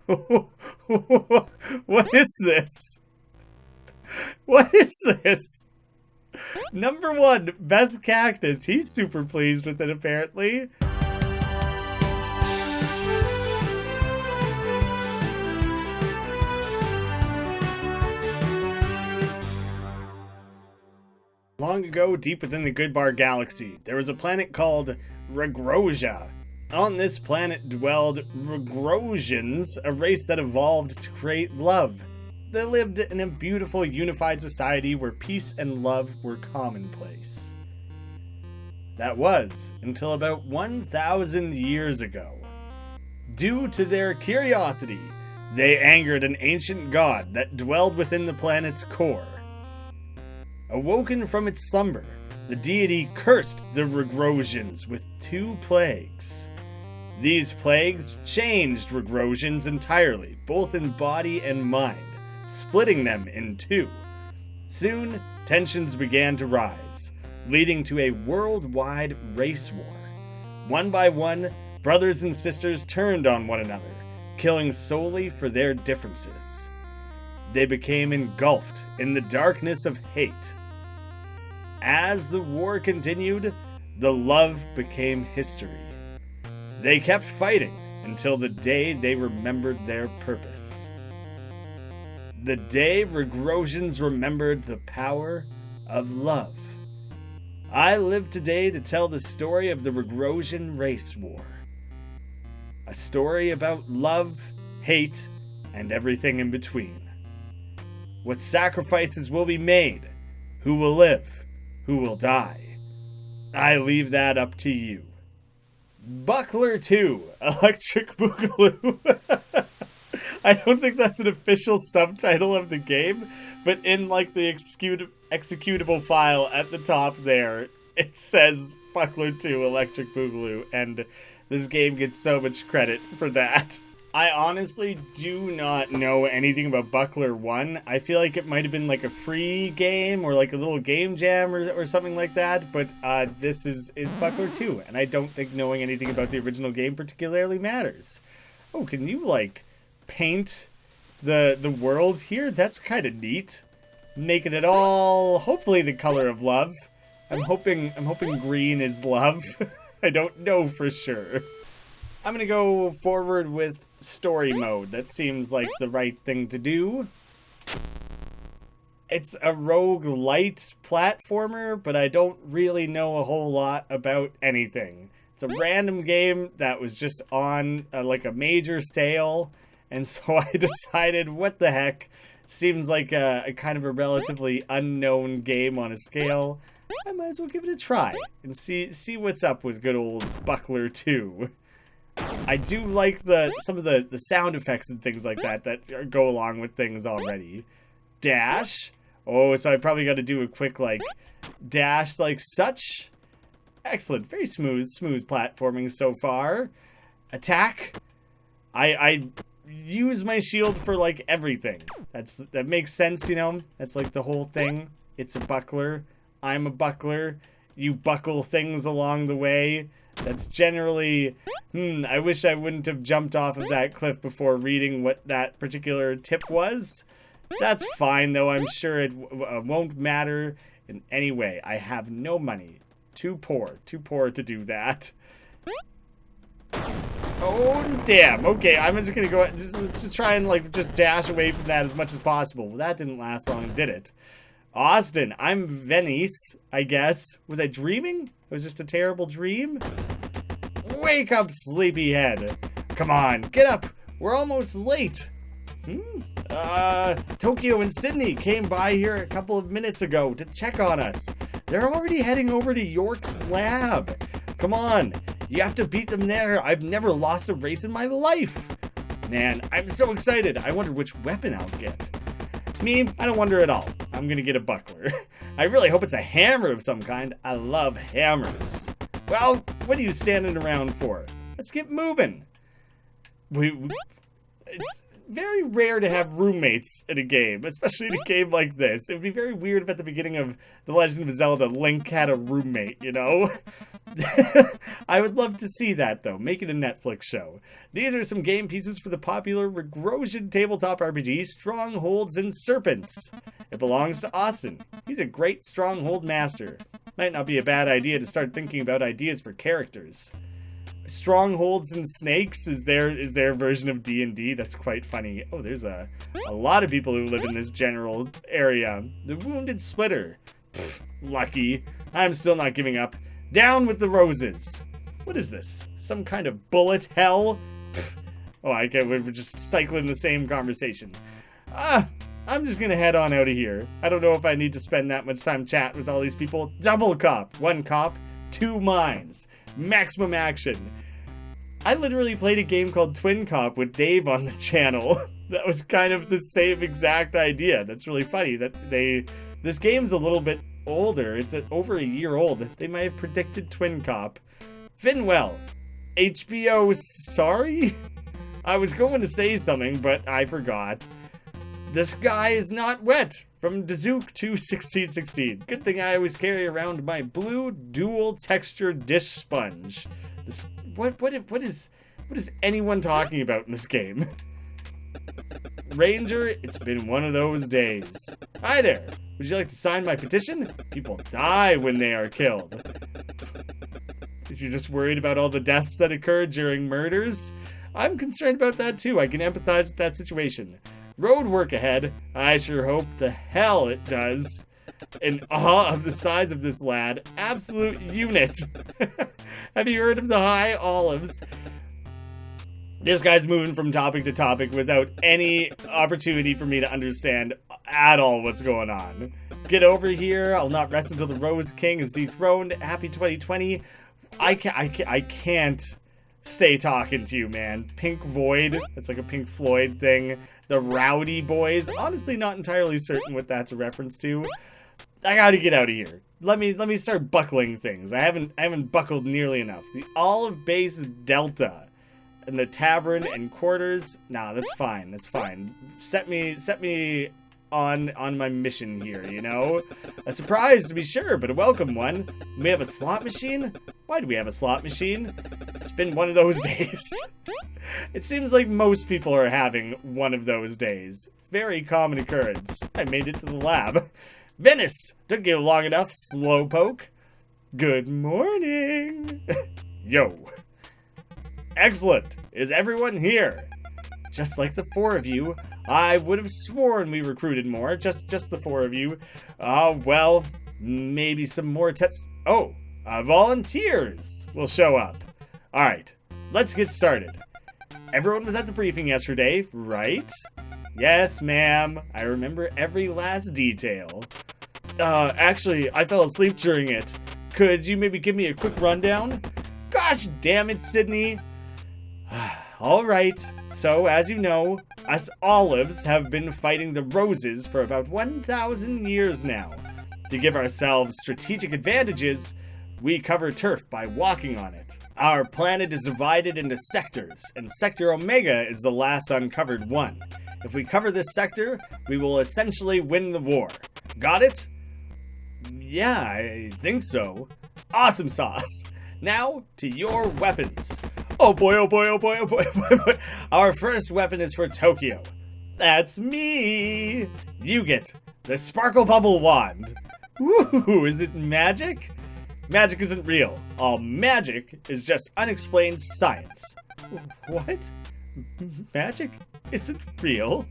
What is this? What is this? Number one, best cactus. He's super pleased with it, apparently. Long ago, deep within the Goodbar Galaxy, there was a planet called Regrosia. On this planet dwelled Regrosians, a race that evolved to create love. They lived in a beautiful, unified society where peace and love were commonplace. That was until about 1,000 years ago. Due to their curiosity, they angered an ancient god that dwelled within the planet's core. Awoken from its slumber, the deity cursed the Regrosians with 2 plagues. These plagues changed Regrosians entirely, both in body and mind, splitting them in 2. Soon, tensions began to rise, leading to a worldwide race war. One by one, brothers and sisters turned on one another, killing solely for their differences. They became engulfed in the darkness of hate. As the war continued, the love became history. They kept fighting until the day they remembered their purpose. The day Regrosians remembered the power of love. I live today to tell the story of the Regrosian race war. A story about love, hate, and everything in between. What sacrifices will be made? Who will live? Who will die? I leave that up to you. Buckler 2, Electric Boogaloo. I don't think that's an official subtitle of the game, but in like the executable file at the top there, it says Buckler 2, Electric Boogaloo, and this game gets so much credit for that. I honestly do not know anything about Buckler 1. I feel like it might have been like a free game or like a little game jam or something like that, but this is Buckler 2, and I don't think knowing anything about the original game particularly matters. Oh, can you like paint the world here? That's kind of neat. Making it all hopefully the color of love. I'm hoping green is love. I don't know for sure. I'm going to go forward with story mode. That seems like the right thing to do. It's a roguelite platformer, but I don't really know a whole lot about anything. It's a random game that was just on like a major sale, and so I decided, what the heck? Seems like a kind of a relatively unknown game on a scale. I might as well give it a try and see what's up with good old Buckler 2. I do like some of the sound effects and things like that go along with things already. Dash. Oh, so I probably got to do a quick like dash like such. Excellent. Very smooth platforming so far. Attack. I use my shield for like everything. That makes sense, you know? That's like the whole thing. It's a buckler. I'm a buckler. You buckle things along the way. That's generally, I wish I wouldn't have jumped off of that cliff before reading what that particular tip was. That's fine, though. I'm sure it won't matter in any way. I have no money. Too poor to do that. Oh, damn. Okay, I'm just gonna go just try and like just dash away from that as much as possible. Well, that didn't last long, did it? Austin, I'm Venice, I guess. Was I dreaming? It was just a terrible dream? Wake up, sleepyhead. Come on, get up. We're almost late. Tokyo and Sydney came by here a couple of minutes ago to check on us. They're already heading over to York's lab. Come on, you have to beat them there. I've never lost a race in my life. Man, I'm so excited. I wonder which weapon I'll get. Me, I don't wonder at all. I'm gonna get a buckler. I really hope it's a hammer of some kind. I love hammers. Well, what are you standing around for? Let's get moving. very rare to have roommates in a game, especially in a game like this. It would be very weird if at the beginning of The Legend of Zelda, Link had a roommate, you know? I would love to see that, though. Make it a Netflix show. These are some game pieces for the popular Regrosian tabletop RPG, Strongholds and Serpents. It belongs to Austin. He's a great Stronghold master. Might not be a bad idea to start thinking about ideas for characters. Strongholds and Snakes is their version of D&D. That's quite funny. Oh, there's a lot of people who live in this general area. The Wounded Splitter. Pfft, lucky. I'm still not giving up. Down with the roses. What is this? Some kind of bullet hell? Pfft. Oh, we're just cycling the same conversation. I'm just gonna head on out of here. I don't know if I need to spend that much time chatting with all these people. Double cop. One cop, two minds. Maximum action. I literally played a game called Twin Cop with Dave on the channel. That was kind of the same exact idea. That's really funny that this game's a little bit older. It's over a year old. They might have predicted Twin Cop. Finwell. HBO, sorry? I was going to say something, but I forgot. The sky is not wet. From Dazook to 1616. Good thing I always carry around my blue dual texture dish sponge. This, what is anyone talking about in this game? Ranger, it's been one of those days. Hi there. Would you like to sign my petition? People die when they are killed. If you're just worried about all the deaths that occur during murders, I'm concerned about that too. I can empathize with that situation. Road work ahead. I sure hope the hell it does. In awe of the size of this lad. Absolute unit. Have you heard of the high olives? This guy's moving from topic to topic without any opportunity for me to understand at all what's going on. Get over here. I'll not rest until the Rose King is dethroned. Happy 2020. I can't stay talking to you, man. Pink Void. That's like a Pink Floyd thing. The Rowdy Boys. Honestly, not entirely certain what that's a reference to. I gotta get out of here. Let me start buckling things. I haven't buckled nearly enough. The Olive Base Delta and the Tavern and Quarters. Nah, that's fine. That's fine. Set me on my mission here, you know? A surprise to be sure, but a welcome one. We have a slot machine? Why do we have a slot machine? It's been one of those days. It seems like most people are having one of those days. Very common occurrence. I made it to the lab. Venice! Took you long enough, slowpoke. Good morning. Yo. Excellent. Is everyone here? Just like the four of you. I would have sworn we recruited more. Just the four of you. Well, maybe some more tests. Oh, volunteers will show up. All right, let's get started. Everyone was at the briefing yesterday, right? Yes, ma'am. I remember every last detail. Actually, I fell asleep during it. Could you maybe give me a quick rundown? Gosh damn it, Sydney. All right. So, as you know, us olives have been fighting the roses for about 1,000 years now. To give ourselves strategic advantages, we cover turf by walking on it. Our planet is divided into sectors, and Sector Omega is the last uncovered one. If we cover this sector, we will essentially win the war. Got it? Yeah, I think so. Awesome sauce. Now, to your weapons. Oh boy, oh boy, oh boy, oh boy, oh boy, oh boy. Our first weapon is for Tokyo. That's me. You get the Sparkle Bubble Wand. Ooh, is it magic? Magic isn't real. All magic is just unexplained science. What? Magic isn't real?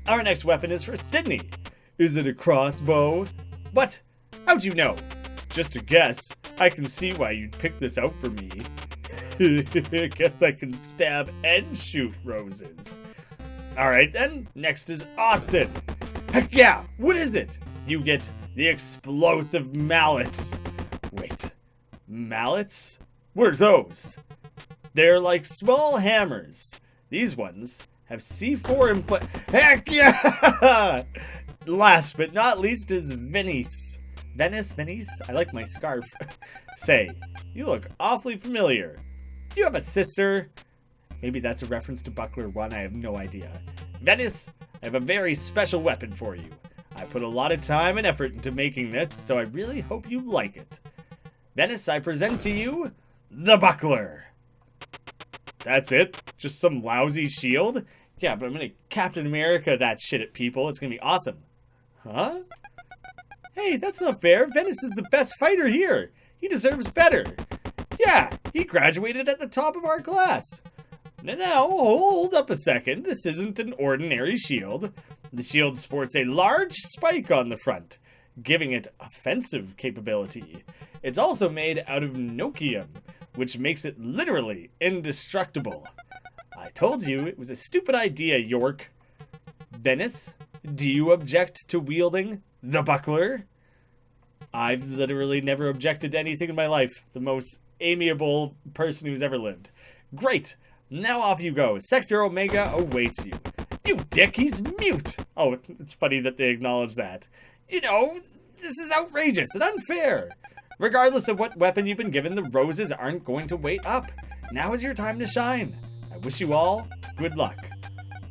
Our next weapon is for Sydney. Is it a crossbow? What? How'd you know? Just a guess. I can see why you'd pick this out for me. Guess I can stab and shoot roses. Alright then, next is Austin. Heck yeah, what is it? You get the explosive mallets. Wait, mallets? What are those? They're like small hammers. These ones have C4 input. Heck yeah! Last but not least is Venice. Venice? I like my scarf. Say, you look awfully familiar. Do you have a sister? Maybe that's a reference to Buckler 1, I have no idea. Venice, I have a very special weapon for you. I put a lot of time and effort into making this, so I really hope you like it. Venice, I present to you the buckler. That's it? Just some lousy shield? Yeah, but I'm gonna Captain America that shit at people. It's gonna be awesome. Huh? Hey, that's not fair. Venice is the best fighter here. He deserves better. Yeah, he graduated at the top of our class. Now, hold up a second. This isn't an ordinary shield. The shield sports a large spike on the front, giving it offensive capability. It's also made out of nokium, which makes it literally indestructible. I told you it was a stupid idea, York. Venice, do you object to wielding the buckler? I've literally never objected to anything in my life. The most amiable person who's ever lived. Great. Now off you go. Sector Omega awaits you. You dick, he's mute. Oh, it's funny that they acknowledge that. You know, this is outrageous and unfair. Regardless of what weapon you've been given, the roses aren't going to wait up. Now is your time to shine. I wish you all good luck.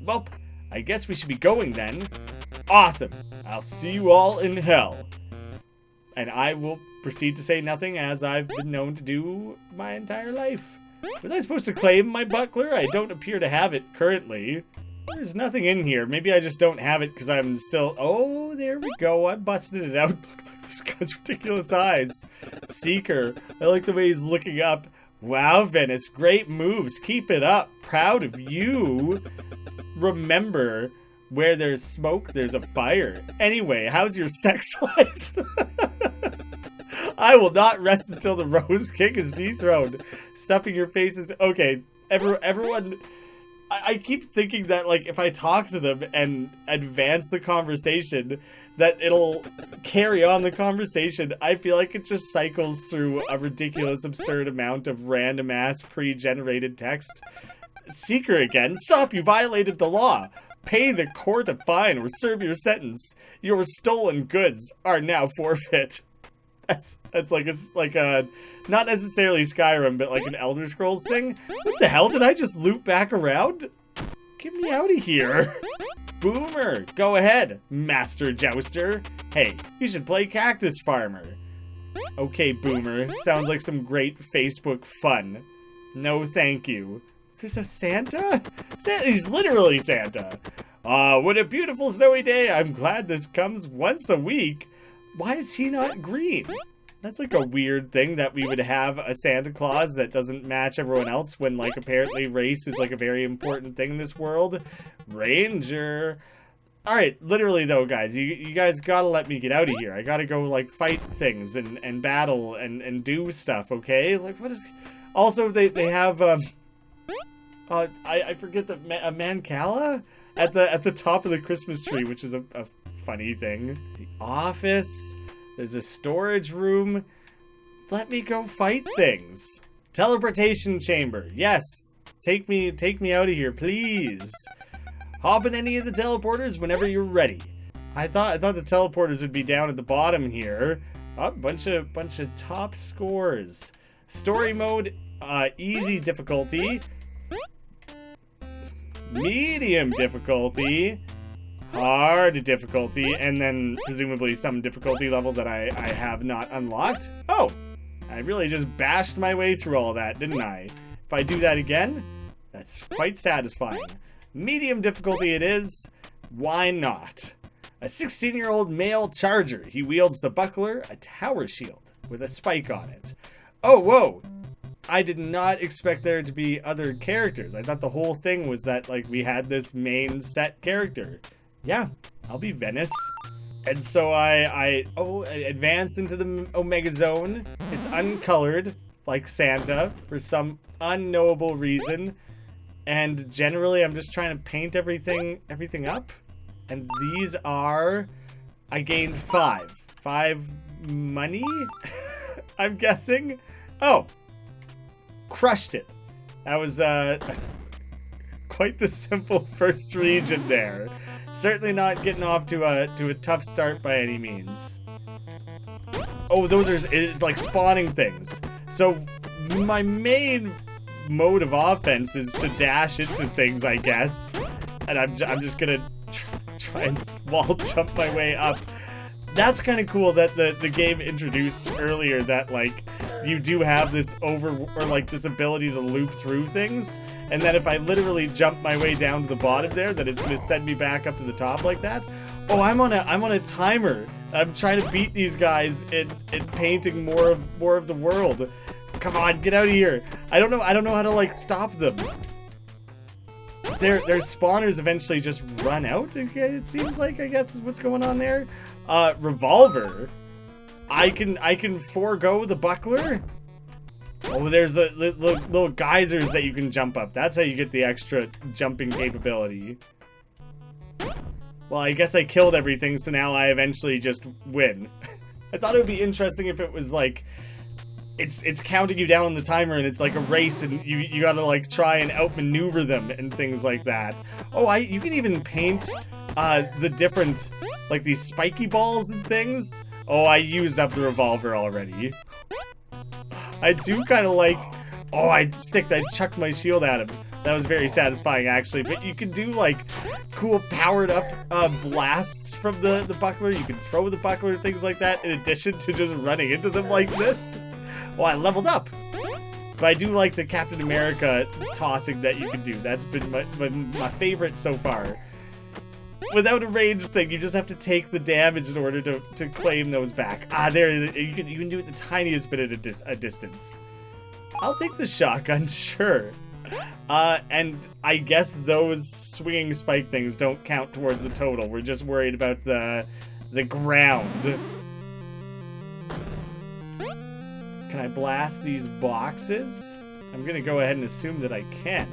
Well, I guess we should be going then. Awesome. I'll see you all in hell. And I will proceed to say nothing, as I've been known to do my entire life. Was I supposed to claim my buckler? I don't appear to have it currently. There's nothing in here. Maybe I just don't have it because I'm still... Oh, there we go. I busted it out. Look at this guy's ridiculous eyes. Seeker. I like the way he's looking up. Wow, Venice. Great moves. Keep it up. Proud of you. Remember, where there's smoke, there's a fire. Anyway, how's your sex life? I will not rest until the Rose King is dethroned. Stuffing your faces. Okay, everyone... I keep thinking that, like, if I talk to them and advance the conversation, that it'll carry on the conversation. I feel like it just cycles through a ridiculous, absurd amount of random-ass pre-generated text. Seeker again. Stop, you violated the law. Pay the court a fine or serve your sentence. Your stolen goods are now forfeit. That's like a not necessarily Skyrim, but like an Elder Scrolls thing. What the hell? Did I just loop back around? Get me out of here. Boomer, go ahead, Master Jouster. Hey, you should play Cactus Farmer. Okay, Boomer. Sounds like some great Facebook fun. No, thank you. There's a Santa? He's literally Santa. What a beautiful snowy day. I'm glad this comes once a week. Why is he not green? That's like a weird thing that we would have a Santa Claus that doesn't match everyone else when, like, apparently race is like a very important thing in this world. Ranger. Alright, literally though, guys, you guys gotta let me get out of here. I gotta go, like, fight things and battle and do stuff, okay? Like, what is... Also, they have, I forget that a Mancala at the top of the Christmas tree, which is a funny thing. The office. There's a storage room. Let me go fight things. Teleportation chamber. Yes. Take me out of here, please. Hop in any of the teleporters whenever you're ready. I thought the teleporters would be down at the bottom here. Oh, bunch of top scores. Story mode, easy difficulty. Medium difficulty. Hard difficulty, and then presumably some difficulty level that I have not unlocked. Oh, I really just bashed my way through all that, didn't I? If I do that again, that's quite satisfying. Medium difficulty it is. Why not? A 16-year-old male charger. He wields the buckler, a tower shield with a spike on it. Oh, whoa. I did not expect there to be other characters. I thought the whole thing was that, like, we had this main set character. Yeah, I'll be Venice. And so I advance into the Omega Zone. It's uncolored, like Santa, for some unknowable reason. And generally, I'm just trying to paint everything up. And these are... I gained 5. 5 money? I'm guessing? Oh. Crushed it. That was, quite the simple first region there. Certainly not getting off to a tough start by any means. Oh, those are, it's like spawning things. So my main mode of offense is to dash into things, I guess. And I'm just gonna try and wall jump my way up. That's kind of cool that the game introduced earlier that, like, you do have this this ability to loop through things, and that if I literally jump my way down to the bottom there, that it's gonna send me back up to the top like that. Oh, I'm on a timer. I'm trying to beat these guys in painting more of the world. Come on, get out of here. I don't know how to, like, stop them. Their spawners eventually just run out, okay, it seems like, I guess is what's going on there. Revolver. I can forego the buckler. Oh, there's little geysers that you can jump up. That's how you get the extra jumping capability. Well, I guess I killed everything, so now I eventually just win. I thought it would be interesting if it was like, it's counting you down on the timer and it's like a race and you gotta, like, try and outmaneuver them and things like that. Oh, you can even paint the different, like, these spiky balls and things. Oh, I used up the revolver already. I do kind of like... Oh, I chucked my shield at him. That was very satisfying, actually. But you can do, like, cool powered up blasts from the buckler. You can throw the buckler, things like that, in addition to just running into them like this. Oh, I leveled up. But I do like the Captain America tossing that you can do. That's been my favorite so far. Without a ranged thing, you just have to take the damage in order to claim those back. Ah, there, you can do it the tiniest bit at a distance. I'll take the shotgun, sure. And I guess those swinging spike things don't count towards the total. We're just worried about the ground. Can I blast these boxes? I'm gonna go ahead and assume that I can.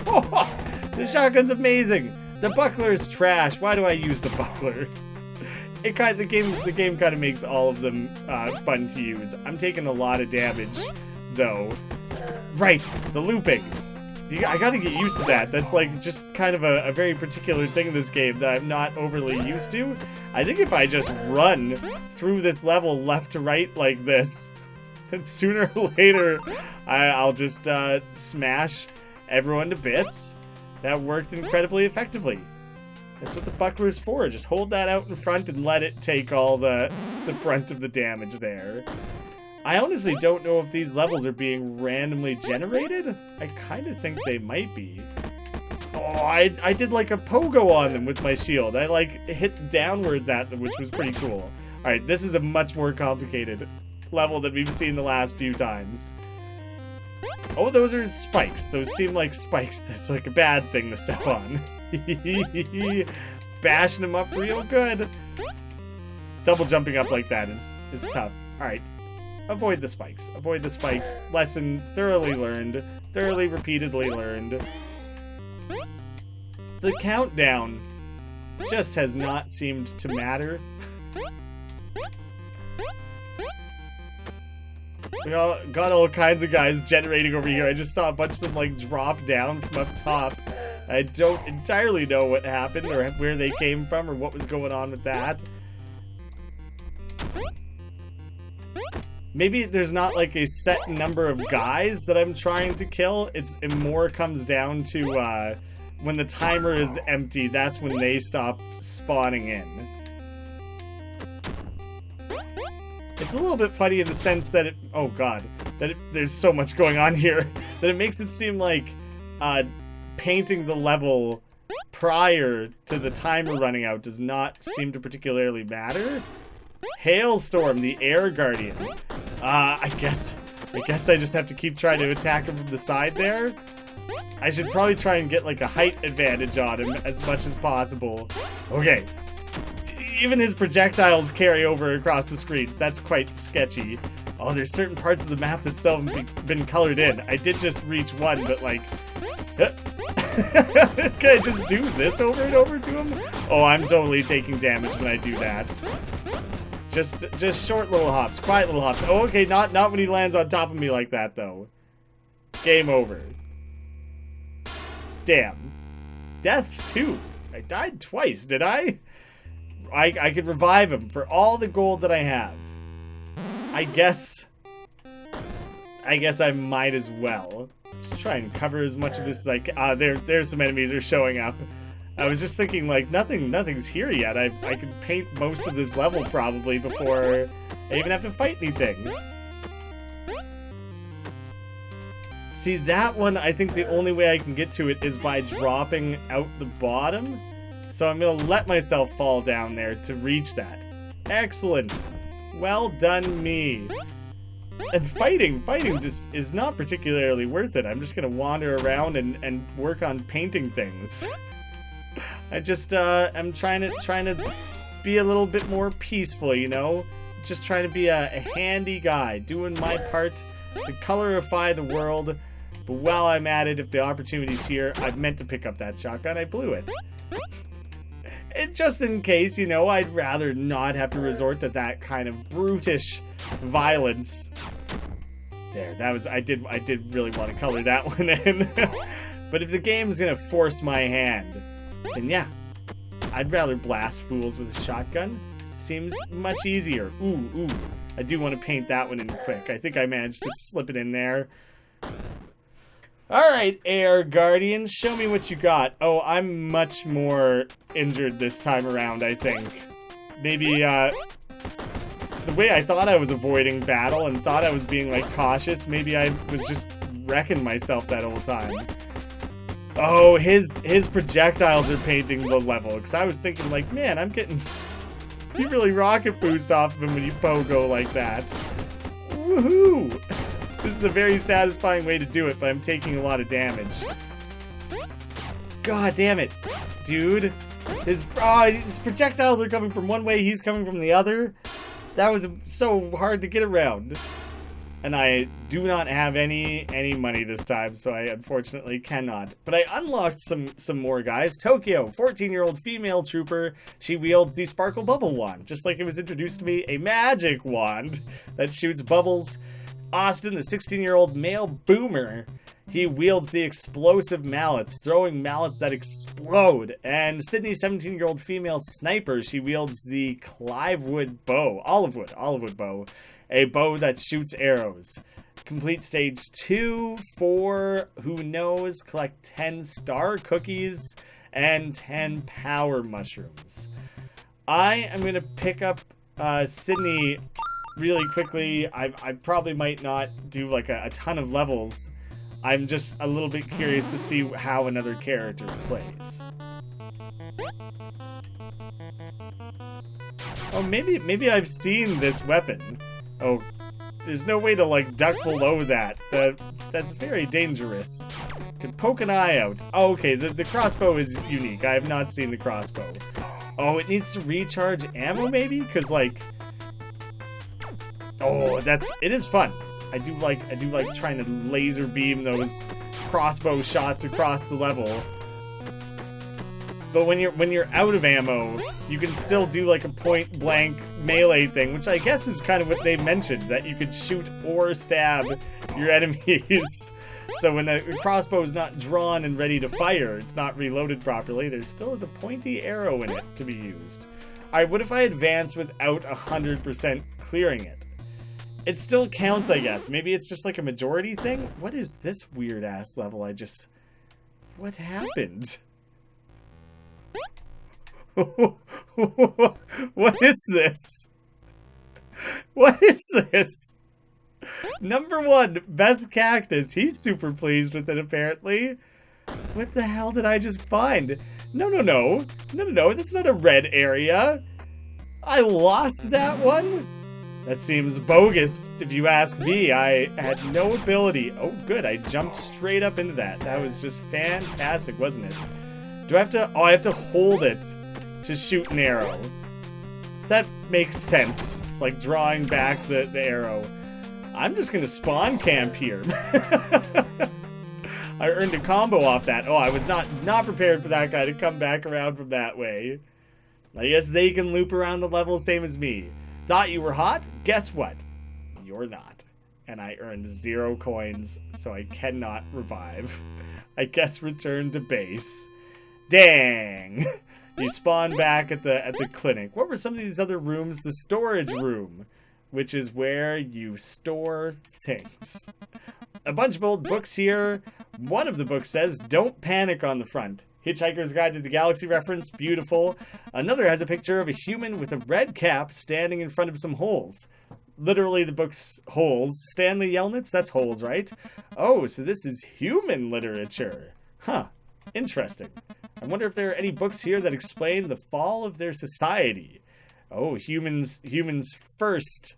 Oh, the shotgun's amazing. The buckler is trash. Why do I use the buckler? The game kind of makes all of them fun to use. I'm taking a lot of damage, though. Right, the looping. I gotta get used to that. That's, like, just kind of a very particular thing in this game that I'm not overly used to. I think if I just run through this level left to right like this, then sooner or later I'll just smash everyone to bits. That worked incredibly effectively. That's what the buckler is for. Just hold that out in front and let it take all the brunt of the damage there. I honestly don't know if these levels are being randomly generated. I kind of think they might be. Oh, I did like a pogo on them with my shield. I, like, hit downwards at them, which was pretty cool. Alright, this is a much more complicated level than we've seen the last few times. Oh, those are spikes. Those seem like spikes. That's like a bad thing to step on. Bashing them up real good. Double jumping up like that is tough. Alright. Avoid the spikes. Avoid the spikes. Lesson thoroughly learned. Thoroughly, repeatedly learned. The countdown just has not seemed to matter. We got all kinds of guys generating over here. I just saw a bunch of them, like, drop down from up top. I don't entirely know what happened or where they came from or what was going on with that. Maybe there's not, like, a set number of guys that I'm trying to kill. It more comes down to when the timer is empty, that's when they stop spawning in. It's a little bit funny in the sense that oh god, there's so much going on here, that it makes it seem like painting the level prior to the timer running out does not seem to particularly matter. Hailstorm, the air guardian. I guess I just have to keep trying to attack him from the side there. I should probably try and get, like, a height advantage on him as much as possible. Okay. Even his projectiles carry over across the screens. That's quite sketchy. Oh, there's certain parts of the map that still haven't been colored in. I did just reach one, but, like... Can I just do this over and over to him? Oh, I'm totally taking damage when I do that. Just short little hops, quiet little hops. Oh, okay, not when he lands on top of me like that, though. Game over. Damn. Deaths, too. I died twice, did I? I could revive him for all the gold that I have. I guess I might as well. try and cover as much of this as I can. There's some enemies are showing up. I was just thinking, like, nothing's here yet. I could paint most of this level probably before I even have to fight anything. See, that one, I think the only way I can get to it is by dropping out the bottom. So I'm gonna let myself fall down there to reach that. Excellent. Well done, me. And fighting just is not particularly worth it. I'm just gonna wander around and work on painting things. I just, I'm trying to be a little bit more peaceful, you know? Just trying to be a handy guy, doing my part to colorify the world. But while I'm at it, if the opportunity's here, I've meant to pick up that shotgun, I blew it. And just in case, you know, I'd rather not have to resort to that kind of brutish violence. There, that was, I did really want to color that one in. But if the game's gonna force my hand, then yeah, I'd rather blast fools with a shotgun. Seems much easier. Ooh, I do want to paint that one in quick. I think I managed to slip it in there. Alright, Air Guardian, show me what you got. Oh, I'm much more injured this time around, I think. Maybe, the way I thought I was avoiding battle and thought I was being, like, cautious, maybe I was just wrecking myself that whole time. Oh, his projectiles are painting the level, because I was thinking, like, man, I'm getting... You really rocket boost off of him when you pogo like that. Woohoo! This is a very satisfying way to do it, but I'm taking a lot of damage. God damn it, dude. His projectiles are coming from one way, he's coming from the other. That was so hard to get around. And I do not have any money this time, so I unfortunately cannot. But I unlocked some more guys. Tokyo, 14-year-old female trooper. She wields the Sparkle Bubble Wand, just like it was introduced to me, a magic wand that shoots bubbles. Austin, the 16-year-old male boomer. He wields the explosive mallets, throwing mallets that explode. And Sydney, 17-year-old female sniper. She wields the Clivewood bow, Olivewood bow. A bow that shoots arrows. Complete stage 2 for who knows. Collect 10 star cookies and 10 power mushrooms. I am going to pick up Sydney really quickly. I probably might not do like a ton of levels. I'm just a little bit curious to see how another character plays. Oh, maybe I've seen this weapon. Oh, there's no way to, like, duck below that. That's very dangerous. Could poke an eye out. Oh, okay, the crossbow is unique. I have not seen the crossbow. Oh, it needs to recharge ammo, maybe? Because, like... Oh, it is fun. I do like trying to laser beam those crossbow shots across the level. But when you're out of ammo, you can still do like a point blank melee thing, which I guess is kind of what they mentioned, that you could shoot or stab your enemies. So when the crossbow is not drawn and ready to fire, it's not reloaded properly, there still is a pointy arrow in it to be used. Alright, what if I advance without 100% clearing it? It still counts, I guess. Maybe it's just like a majority thing? What is this weird ass level What happened? What is this? What is this? Number 1, best cactus. He's super pleased with it, apparently. What the hell did I just find? No. That's not a red area. I lost that one? That seems bogus, if you ask me. I had no ability. Oh, good. I jumped straight up into that. That was just fantastic, wasn't it? Do I have to... Oh, I have to hold it to shoot an arrow. That makes sense. It's like drawing back the arrow. I'm just gonna spawn camp here. I earned a combo off that. Oh, I was not prepared for that guy to come back around from that way. I guess they can loop around the level same as me. Thought you were hot? Guess what? You're not. And I earned 0 coins, so I cannot revive. I guess return to base. Dang! You spawn back at the clinic. What were some of these other rooms? The storage room, which is where you store things. A bunch of old books here. One of the books says, "Don't panic" on the front. Hitchhiker's Guide to the Galaxy reference, beautiful. Another has a picture of a human with a red cap standing in front of some holes. Literally the book's holes. Stanley Yelnats, that's holes, right? Oh, so this is human literature. Huh, interesting. I wonder if there are any books here that explain the fall of their society. Oh, humans first,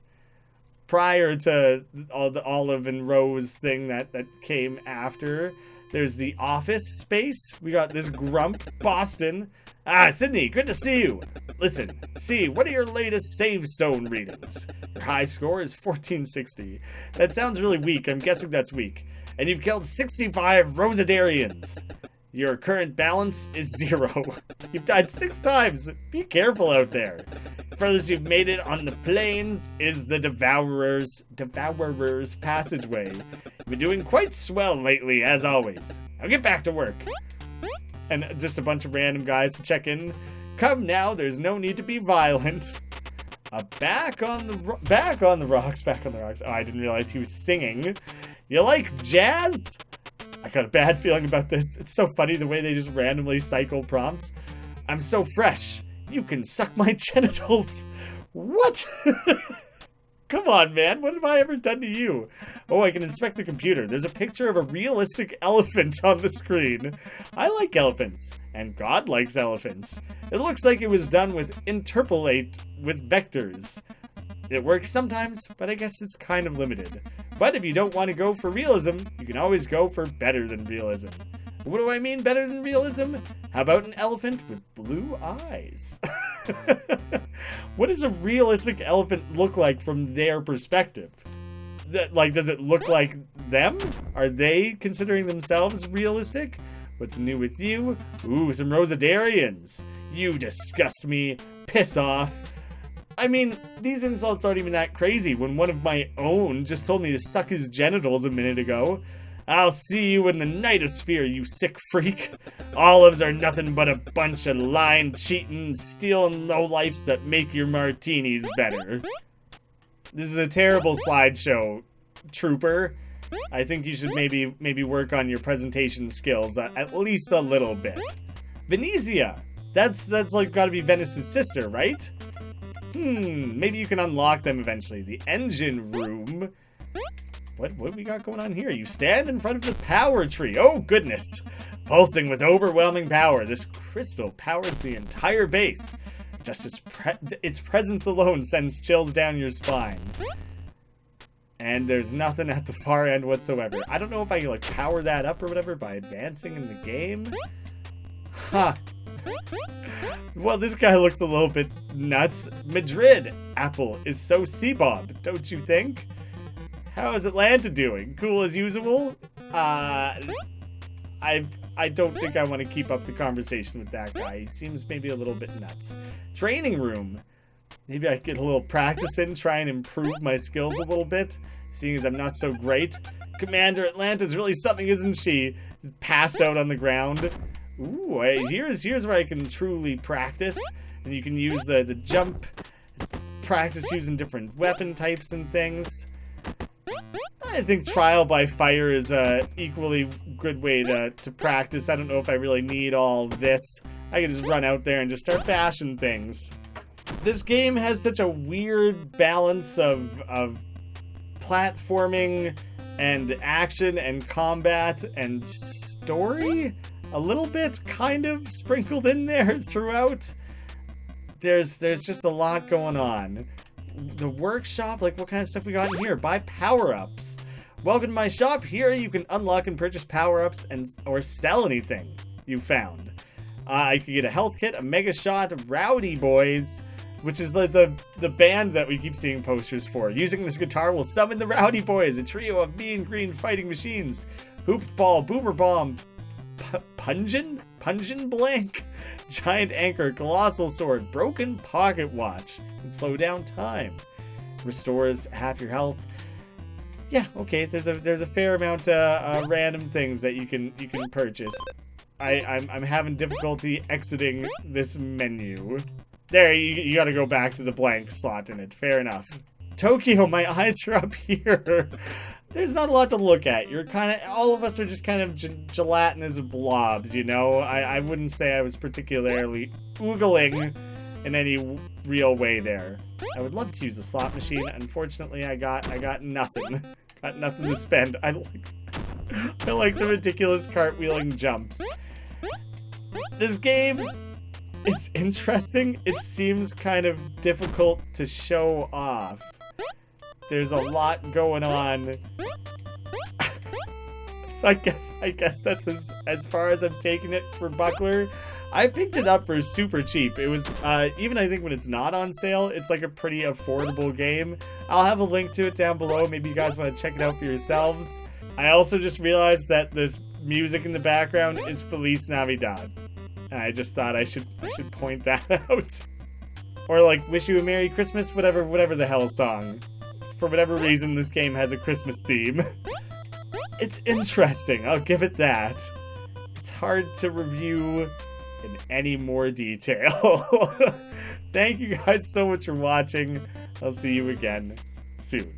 prior to all the Olive and Rose thing that came after. There's the office space. We got this grump, Boston. Ah, Sydney, good to see you. Listen, see, what are your latest save stone readings? Your high score is 1460. That sounds really weak. I'm guessing that's weak. And you've killed 65 Rosadarians. Your current balance is 0. You've died 6 times. Be careful out there. Furthest you've made it on the plains is the Devourer's passageway. You've been doing quite swell lately, as always. Now get back to work. And just a bunch of random guys to check in. Come now, there's no need to be violent. Back on the rocks. Oh, I didn't realize he was singing. You like jazz? I got a bad feeling about this. It's so funny the way they just randomly cycle prompts. I'm so fresh. You can suck my genitals. What? Come on, man. What have I ever done to you? Oh, I can inspect the computer. There's a picture of a realistic elephant on the screen. I like elephants, and God likes elephants. It looks like it was done with interpolate with vectors. It works sometimes, but I guess it's kind of limited. But if you don't want to go for realism, you can always go for better than realism. What do I mean better than realism? How about an elephant with blue eyes? What does a realistic elephant look like from their perspective? Does it look like them? Are they considering themselves realistic? What's new with you? Ooh, some Rosadarians. You disgust me. Piss off. I mean, these insults aren't even that crazy when one of my own just told me to suck his genitals a minute ago. I'll see you in the nightosphere, you sick freak. Olives are nothing but a bunch of lying, cheating, stealing lowlifes that make your martinis better. This is a terrible slideshow, Trooper. I think you should maybe work on your presentation skills at least a little bit. Venezia. That's like gotta be Venice's sister, right? Maybe you can unlock them eventually. The engine room. What do we got going on here? You stand in front of the power tree. Oh, goodness. Pulsing with overwhelming power, this crystal powers the entire base. Just as its presence alone sends chills down your spine. And there's nothing at the far end whatsoever. I don't know if I can, like, power that up or whatever by advancing in the game. Huh. Well, this guy looks a little bit nuts. Madrid. Apple is so Seabob, don't you think? How is Atlanta doing? Cool as usual? I don't think I want to keep up the conversation with that guy. He seems maybe a little bit nuts. Training room. Maybe I get a little practice in, try and improve my skills a little bit, seeing as I'm not so great. Commander Atlanta's really something, isn't she? Passed out on the ground. Ooh, here's where I can truly practice. And you can use the jump, practice using different weapon types and things. I think trial by fire is a equally good way to practice. I don't know if I really need all this. I can just run out there and just start bashing things. This game has such a weird balance of platforming and action and combat and story. A little bit kind of sprinkled in there throughout. There's just a lot going on. The workshop, like what kind of stuff we got in here? Buy power-ups. Welcome to my shop. Here you can unlock and purchase power-ups or sell anything you found. I could get a health kit, a mega shot, Rowdy Boys, which is like the band that we keep seeing posters for. Using this guitar will summon the Rowdy Boys, a trio of mean green fighting machines. Hoop ball, boomer bomb, Pungeon blank, giant anchor, colossal sword, broken pocket watch, and slow down time. Restores half your health. Yeah, okay. There's a fair amount of random things that you can purchase. I'm having difficulty exiting this menu. There, you got to go back to the blank slot in it. Fair enough. Tokyo, my eyes are up here. there's not a lot to look at. You're kind of, all of us are just kind of gelatinous blobs, you know? I wouldn't say I was particularly oogling in any real way there. I would love to use a slot machine. Unfortunately, I got nothing. Got nothing to spend. I like the ridiculous cartwheeling jumps. This game is interesting. It seems kind of difficult to show off. There's a lot going on. So I guess that's as far as I'm taking it for Buckler. I picked it up for super cheap. It was, even I think when it's not on sale, it's like a pretty affordable game. I'll have a link to it down below. Maybe you guys want to check it out for yourselves. I also just realized that this music in the background is Feliz Navidad. And I just thought I should point that out. Or like, wish you a Merry Christmas, whatever the hell song. For whatever reason, this game has a Christmas theme. It's interesting, I'll give it that. It's hard to review in any more detail. Thank you guys so much for watching. I'll see you again soon.